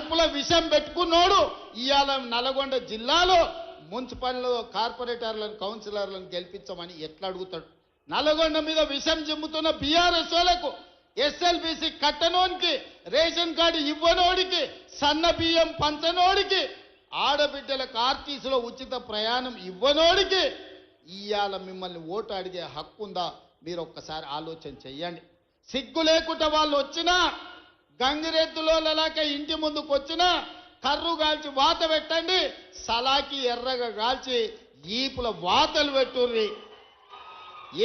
కడుపులో విషం పెట్టుకున్నోడు ఇవాళ నల్గొండ జిల్లాలో మున్సిపల్ కార్పొరేటర్లను కౌన్సిలర్లను గెలిపించమని ఎట్లా అడుగుతాడు? నల్గొండ మీద విషం చిమ్ముతున్న బీఆర్ఎస్ వాళ్ళకు, ఎస్ఎల్బీసీ కట్టనోనికి, రేషన్ కార్డు ఇవ్వనోడికి, సన్న బియ్యం పంచనోడికి, ఆడబిడ్డలకు ఆర్టీసీలో ఉచిత ప్రయాణం ఇవ్వనోడికి ఇవాళ మిమ్మల్ని ఓటు అడిగే హక్కు ఉందా? మీరు ఒక్కసారి ఆలోచన చెయ్యండి. సిగ్గు లేకుండా వాళ్ళు వచ్చినా, గంగిరెద్దులో లలాక ఇంటి ముందుకు వచ్చినా కర్రు కాల్చి వాత పెట్టండి, సలాకి ఎర్రగా కాల్చి ఈపుల వాతలు పెట్టుర్రి.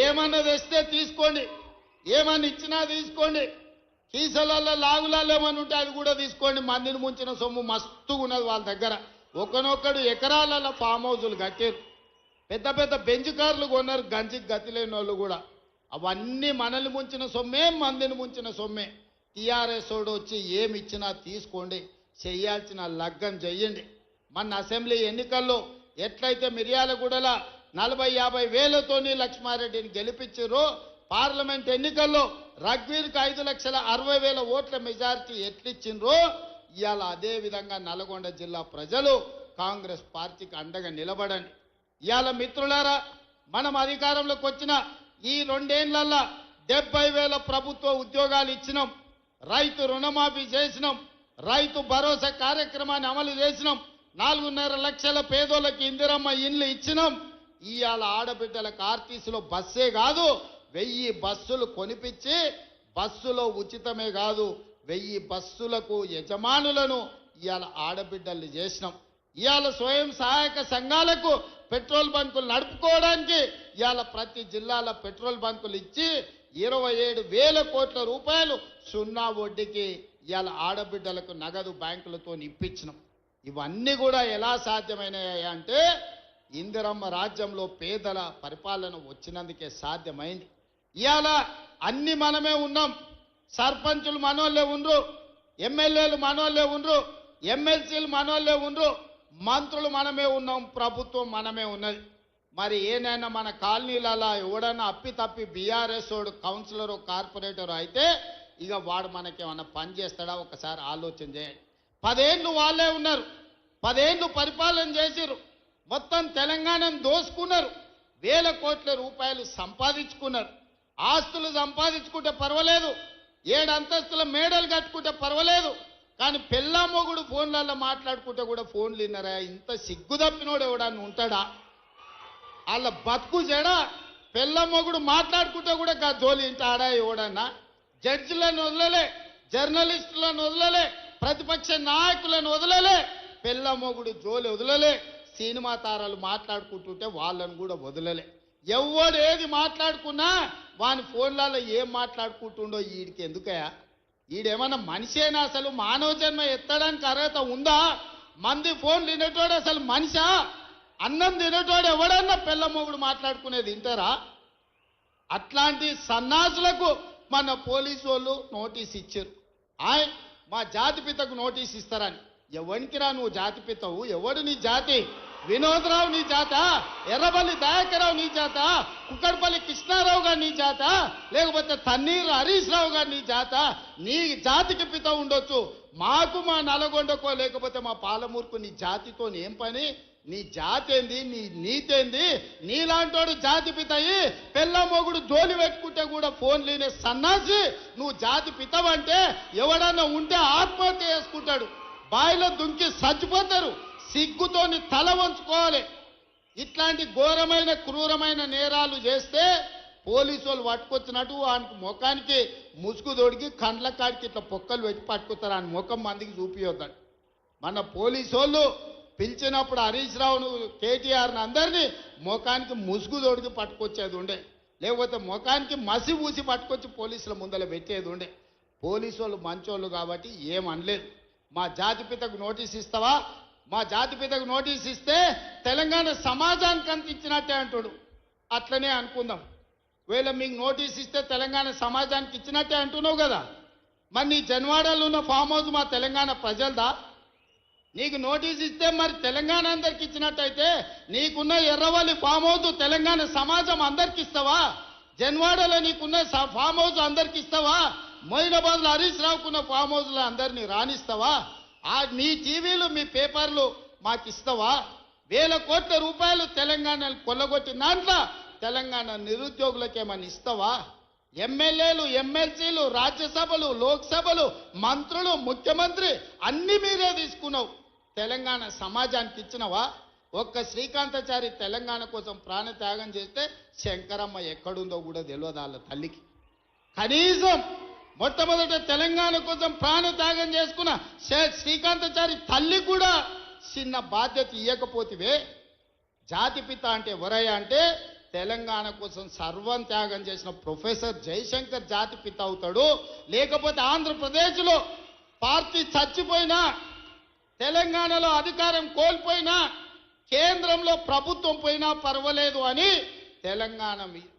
ఏమన్నా తెస్తే తీసుకోండి, ఏమన్నా ఇచ్చినా తీసుకోండి, కీసలలో లాగులలో ఏమన్నా ఉంటే అది కూడా తీసుకోండి. మందిని ముంచిన సొమ్ము మస్తుగా ఉన్నది వాళ్ళ దగ్గర. ఒకనొక్కడు ఎకరాలలో ఫామ్ హౌజులు కట్టారు, పెద్ద పెద్ద బెంచ్ కార్లు కొన్నారు, గంజికి గతి లేని వాళ్ళు కూడా. అవన్నీ మనల్ని ముంచిన సొమ్మే, మందిని ముంచిన సొమ్మే. టీఆర్ఎస్ వాడు వచ్చి ఏమి ఇచ్చినా తీసుకోండి, చెయ్యాల్సిన లగ్గం చెయ్యండి. మన అసెంబ్లీ ఎన్నికల్లో ఎట్లయితే మిర్యాలగూడల 40-50 వేలతోని లక్ష్మారెడ్డిని గెలిపించారో, పార్లమెంట్ ఎన్నికల్లో రఘ్వీర్కి 5,60,000 ఓట్ల మెజారిటీ ఎట్లిచ్చిండ్రో, ఇవాళ అదే విధంగా నల్గొండ జిల్లా ప్రజలు కాంగ్రెస్ పార్టీకి అండగా నిలబడండి. ఇవాళ మిత్రులారా, మనం అధికారంలోకి వచ్చిన ఈ 2 ఏళ్లలో 70,000 ప్రభుత్వ ఉద్యోగాలు ఇచ్చినాం, రైతు రుణమాఫీ చేసినాం, రైతు భరోసా కార్యక్రమాన్ని అమలు చేసినాం, 4.5 లక్షల పేదోళ్ళకి ఇందిరమ్మ ఇండ్లు ఇచ్చినాం. ఇవాళ ఆడబిడ్డలకు ఆర్టీసీలో బస్సే కాదు 1000 బస్సులు కొనిపించి, బస్సులో ఉచితమే కాదు 1000 బస్సులకు యజమానులను ఇవాళ ఆడబిడ్డల్ని చేసినాం. ఇవాళ స్వయం సహాయక సంఘాలకు పెట్రోల్ బంకులు నడుపుకోవడానికి ఇవాళ ప్రతి జిల్లాలో పెట్రోల్ బంకులు ఇచ్చి 27,000 కోట్ల రూపాయలు సున్నా వడ్డీకి ఇవాళ ఆడబిడ్డలకు నగదు బ్యాంకులతో ఇప్పించినాం. ఇవన్నీ కూడా ఎలా సాధ్యమైనాయి అంటే ఇందిరమ్మ రాజ్యంలో పేదల పరిపాలన వచ్చినందుకే సాధ్యమైంది. ఇవాళ అన్ని మనమే ఉన్నాం, సర్పంచులు మనోళ్ళే ఉండ్రు, ఎమ్మెల్యేలు మనోళ్ళే ఉండ్రు, ఎమ్మెల్సీలు మనోళ్ళే ఉండ్రు, మంత్రులు మనమే ఉన్నాం, ప్రభుత్వం మనమే ఉన్నది. మరి ఏనైనా మన కాలనీలలో ఎవడన్నా అప్పి తప్పి బీఆర్ఎస్ వాడు కౌన్సిలరు కార్పొరేటర్ అయితే ఇక వాడు మనకేమన్నా పని చేస్తాడా? ఒకసారి ఆలోచన చేయండి. 10 ఏళ్ళు వాళ్ళే ఉన్నారు, 10 ఏళ్ళు పరిపాలన చేసిరు, మొత్తం తెలంగాణను దోసుకున్నారు, 1000 కోట్ల రూపాయలు సంపాదించుకున్నారు. ఆస్తులు సంపాదించుకుంటే పర్వాలేదు, 7 అంతస్తుల మేడలు కట్టుకుంటే పర్వాలేదు, కానీ పెళ్ళా మొగుడు ఫోన్లలో మాట్లాడుకుంటే కూడా ఫోన్లు విన్నారా? ఇంత సిగ్గు తప్పినోడు ఎవడన్నా ఉంటాడా? వాళ్ళ బతుకు చెడా. పెళ్ళ మొగుడు మాట్లాడుకుంటే కూడా జోలి ఇంటాడా ఎవడన్నా? జడ్జిలను వదలలే, జర్నలిస్టులను వదలలే, ప్రతిపక్ష నాయకులను వదలలే, పెళ్ళ మొగుడు జోలి వదలలే, సినిమా తారాలు మాట్లాడుకుంటుంటే వాళ్ళను కూడా వదలలే. ఎవడు ఏది మాట్లాడుకున్నా వాని ఫోన్లలో ఏం మాట్లాడుకుంటుండో వీడికి ఎందుకయా? వీడేమన్నా మనిషేనా? అసలు మానవ జన్మ ఎత్తడానికి అర్హత ఉందా? మంది ఫోన్లు తినేటోడు అసలు మనిషా? అన్నం తినేటోడు ఎవడన్నా పెళ్ళ మొగుడు మాట్లాడుకునేది వింటారా? అట్లాంటి సన్నాసులకు మన పోలీసు వాళ్ళు నోటీస్ ఇచ్చారు. మా జాతిపితకు నోటీస్ ఇస్తారని. ఎవరికిరా నువ్వు జాతిపితవు? ఎవడు నీ జాతి? వినోదరావు నీ జాత? ఎర్రబల్లి దయాకరావు నీ జాత? కుక్కడపల్లి కృష్ణారావు గారు నీ జాత? లేకపోతే తన్నీరు హరీష్ రావు గారు నీ జాత? నీ జాతికి పిత ఉండొచ్చు, మాకు మా నల్గొండకో లేకపోతే మా పాలమూరుకు నీ జాతితో ఏం పని? నీ జాతి ఏంది? నీ నీతేంది? నీలాంటోడు జాతి పితయి పెళ్ళ మొగుడు జోలి పెట్టుకుంటే కూడా ఫోన్ లేనే సన్నాసి నువ్వు జాతి పితవంటే ఎవడన్నా ఉంటే ఆత్మహత్య చేసుకుంటాడు, బాయిలో దుంకి చచ్చిపోతారు. సిగ్గుతోని తల వంచుకోవాలి. ఇట్లాంటి ఘోరమైన క్రూరమైన నేరాలు చేస్తే పోలీసు వాళ్ళు పట్టుకొచ్చినట్టు వానికి ముఖానికి ముసుగు తొడిగి కండ్ల కాడికి ఇట్లా పొక్కలు పెట్టి పట్టుకుతారు. ఆయన ముఖం మందికి చూపియొద్దాడు. మన పోలీసు వాళ్ళు పిలిచినప్పుడు హరీష్ రావును కేటీఆర్ని అందరినీ ముఖానికి ముసుగు తొడిగి పట్టుకొచ్చేది ఉండే, లేకపోతే ముఖానికి మసి ఊసి పట్టుకొచ్చి పోలీసుల ముందర పెట్టేది ఉండే. పోలీసు వాళ్ళు మంచోళ్ళు కాబట్టి ఏమనలేదు. మా జాతిపితకు నోటీస్ ఇస్తావా? మా జాతిపితకు నోటీస్ ఇస్తే తెలంగాణ సమాజానికి అంత ఇచ్చినట్టే అంటాడు. అట్లనే అనుకుందాం. ఒకవేళ మీకు నోటీస్ ఇస్తే తెలంగాణ సమాజానికి ఇచ్చినట్టే అంటున్నావు కదా, మరి నీ జన్వాడలో ఉన్న ఫామ్ హౌస్ మా తెలంగాణ ప్రజలదా? నీకు నోటీస్ ఇస్తే మరి తెలంగాణ అందరికి ఇచ్చినట్టయితే నీకున్న ఎర్రవల్లి ఫామ్ హౌస్ తెలంగాణ సమాజం అందరికి ఇస్తావా? జన్వాడలో నీకున్న ఫామ్ హౌస్ అందరికి ఇస్తావా? మొయినాబాద్లో హరీష్ రావుకున్న ఫామ్ హౌస్లో అందరినీ రాణిస్తావా? మీ టీవీలు మీ పేపర్లు మాకు ఇస్తావా? వేల కోట్ల రూపాయలు తెలంగాణను కొల్లగొట్టిన దాంట్లో తెలంగాణ నిరుద్యోగులకు ఏమని ఇస్తావా? ఎమ్మెల్యేలు, ఎమ్మెల్సీలు, రాజ్యసభలు, లోక్సభలు, మంత్రులు, ముఖ్యమంత్రి అన్ని మీరే తీసుకున్నావు. తెలంగాణ సమాజానికి ఇచ్చినవా? ఒక్క శ్రీకాంతాచారి తెలంగాణ కోసం ప్రాణ త్యాగం చేస్తే శంకరమ్మ ఎక్కడుందో కూడా తెలియదు వాళ్ళ తల్లికి. కనీసం మొట్టమొదట తెలంగాణ కోసం ప్రాణ త్యాగం చేసుకున్న శ్రీకాంతాచారి తల్లి కూడా చిన్న బాధ్యత ఇవ్వకపోతివే. జాతిపిత అంటే ఎవరయ్యా అంటే తెలంగాణ కోసం సర్వం త్యాగం చేసిన ప్రొఫెసర్ జయశంకర్ జాతిపిత అవుతాడు. లేకపోతే ఆంధ్రప్రదేశ్లో పార్టీ చచ్చిపోయినా, తెలంగాణలో అధికారం కోల్పోయినా, కేంద్రంలో ప్రభుత్వం పోయినా పర్వాలేదు అని తెలంగాణ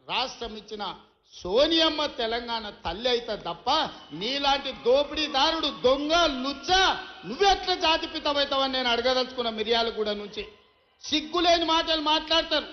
రాష్ట్రం ఇచ్చిన సోనియమ్మ తెలంగాణ తల్లి అయితే తప్ప నీలాంటి దోపిడీదారుడు, దొంగ, లుచ్చ నువ్వెట్లా జాతిపితమవుతావని నేను అడగదలుచుకున్న మిర్యాలగూడ నుంచి. సిగ్గులేని మాటలు మాట్లాడతారు.